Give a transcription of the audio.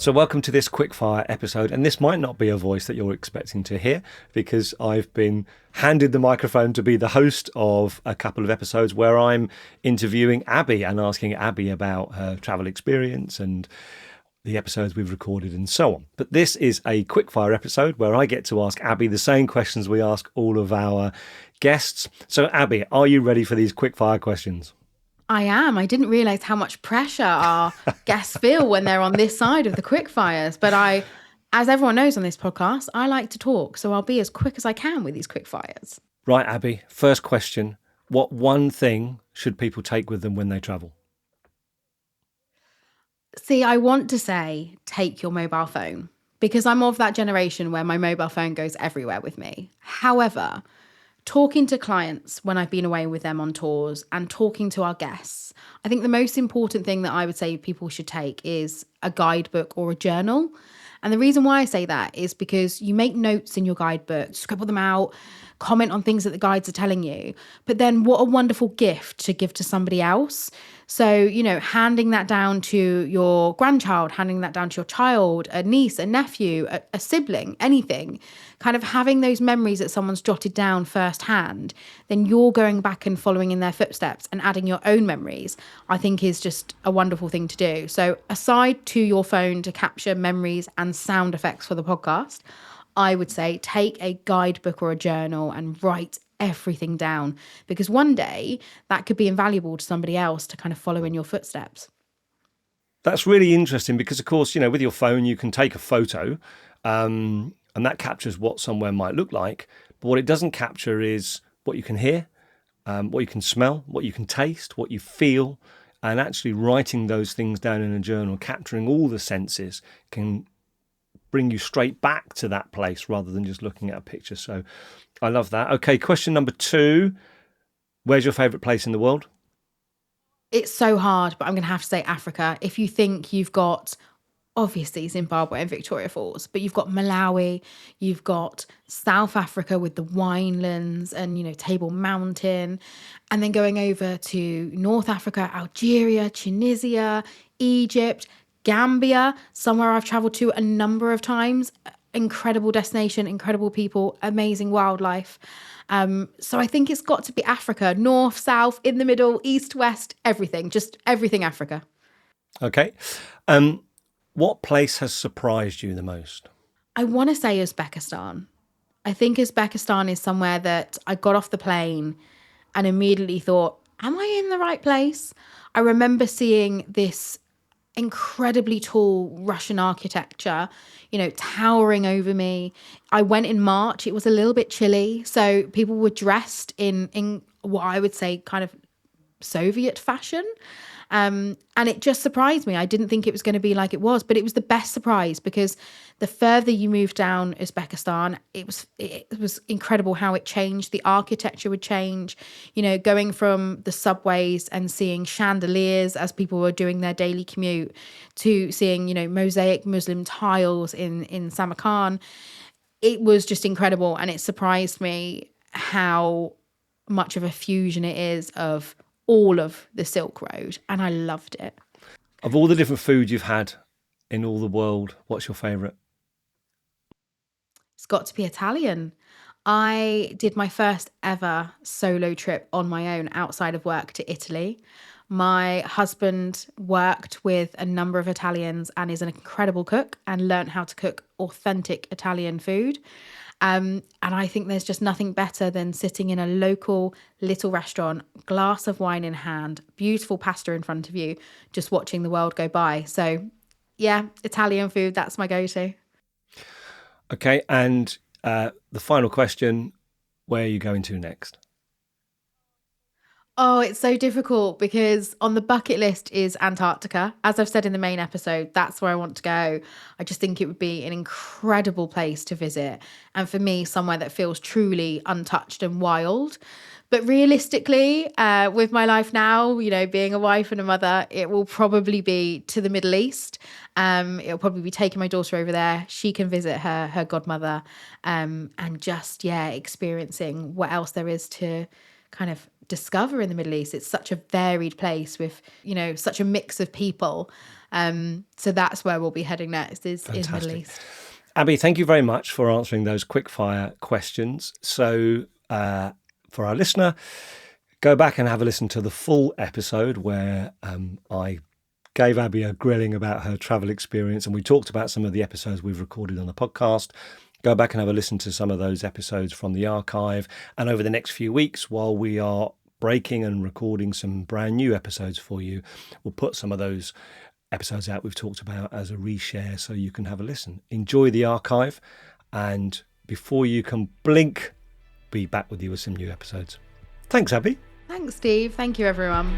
So welcome to this quickfire episode, and this might not be a voice that you're expecting to hear because I've been handed the microphone to be the host of a couple of episodes where I'm interviewing Abbey and asking Abbey about her travel experience and the episodes we've recorded and so on. But this is a quickfire episode where I get to ask Abbey the same questions we ask all of our guests. So Abbey, are you ready for these quickfire questions? I am. I didn't realise how much pressure our guests feel when they're on this side of the quick fires. But as everyone knows on this podcast, I like to talk. So I'll be as quick as I can with these quick fires. Right, Abbey, first question. What one thing should people take with them when they travel? See, I want to say take your mobile phone because I'm of that generation where my mobile phone goes everywhere with me. However, talking to clients when I've been away with them on tours and talking to our guests, I think the most important thing that I would say people should take is a guidebook or a journal. And the reason why I say that is because you make notes in your guidebook, scribble them out, comment on things that the guides are telling you. But then what a wonderful gift to give to somebody else. So, handing that down to your grandchild, handing that down to your child, a niece, a nephew, a sibling, anything, kind of having those memories that someone's jotted down firsthand, then you're going back and following in their footsteps and adding your own memories, I think is just a wonderful thing to do. So aside to your phone to capture memories and sound effects for the podcast, I would say take a guidebook or a journal and write everything down, because one day that could be invaluable to somebody else to kind of follow in your footsteps. That's really interesting because, of course, with your phone, you can take a photo and that captures what somewhere might look like. But what it doesn't capture is what you can hear, what you can smell, what you can taste, what you feel. And actually writing those things down in a journal, capturing all the senses, can bring you straight back to that place rather than just looking at a picture. So I love that. Okay, question number 2. Where's your favourite place in the world? It's so hard, but I'm going to have to say Africa. If you think you've got, obviously, Zimbabwe and Victoria Falls, but you've got Malawi, you've got South Africa with the winelands and, Table Mountain, and then going over to North Africa, Algeria, Tunisia, Egypt, Gambia, somewhere I've travelled to a number of times. Incredible destination, incredible people, amazing wildlife. So I think it's got to be Africa, north, south, in the middle, east, west, everything, just everything Africa. Okay. What place has surprised you the most? I want to say Uzbekistan. I think Uzbekistan is somewhere that I got off the plane and immediately thought, am I in the right place? I remember seeing this incredibly tall Russian architecture, towering over me. I went in March. It was a little bit chilly. So people were dressed in what I would say kind of Soviet fashion. And it just surprised me. I didn't think it was going to be like it was, but it was the best surprise because the further you move down Uzbekistan, it was incredible how it changed. The architecture would change, going from the subways and seeing chandeliers as people were doing their daily commute to seeing, mosaic Muslim tiles in Samarkand. It was just incredible. And it surprised me how much of a fusion it is of all of the Silk Road, and I loved it. Of all the different food you've had in all the world, what's your favourite? It's got to be Italian. I did my first ever solo trip on my own outside of work to Italy. My husband worked with a number of Italians and is an incredible cook and learned how to cook authentic Italian food. And I think there's just nothing better than sitting in a local little restaurant, glass of wine in hand, beautiful pasta in front of you, just watching the world go by. So yeah, Italian food, that's my go-to. Okay, and the final question, where are you going to next? Oh, it's so difficult because on the bucket list is Antarctica. As I've said in the main episode, that's where I want to go. I just think it would be an incredible place to visit. And for me, somewhere that feels truly untouched and wild. But realistically, with my life now, being a wife and a mother, it will probably be to the Middle East. It'll probably be taking my daughter over there. She can visit her godmother and just, experiencing what else there is to kind of discover in the Middle East. It's such a varied place with, such a mix of people. So that's where we'll be heading next is Middle Fantastic. East. Abbey, thank you very much for answering those quickfire questions. So for our listener, go back and have a listen to the full episode where I gave Abbey a grilling about her travel experience, and we talked about some of the episodes we've recorded on the podcast. Go back and have a listen to some of those episodes from the archive. And over the next few weeks, while we are breaking and recording some brand new episodes for you, we'll put some of those episodes out we've talked about as a reshare so you can have a listen. Enjoy the archive, and before you can blink, be back with you with some new episodes. Thanks, Abbey. Thanks, Steve. Thank you, everyone.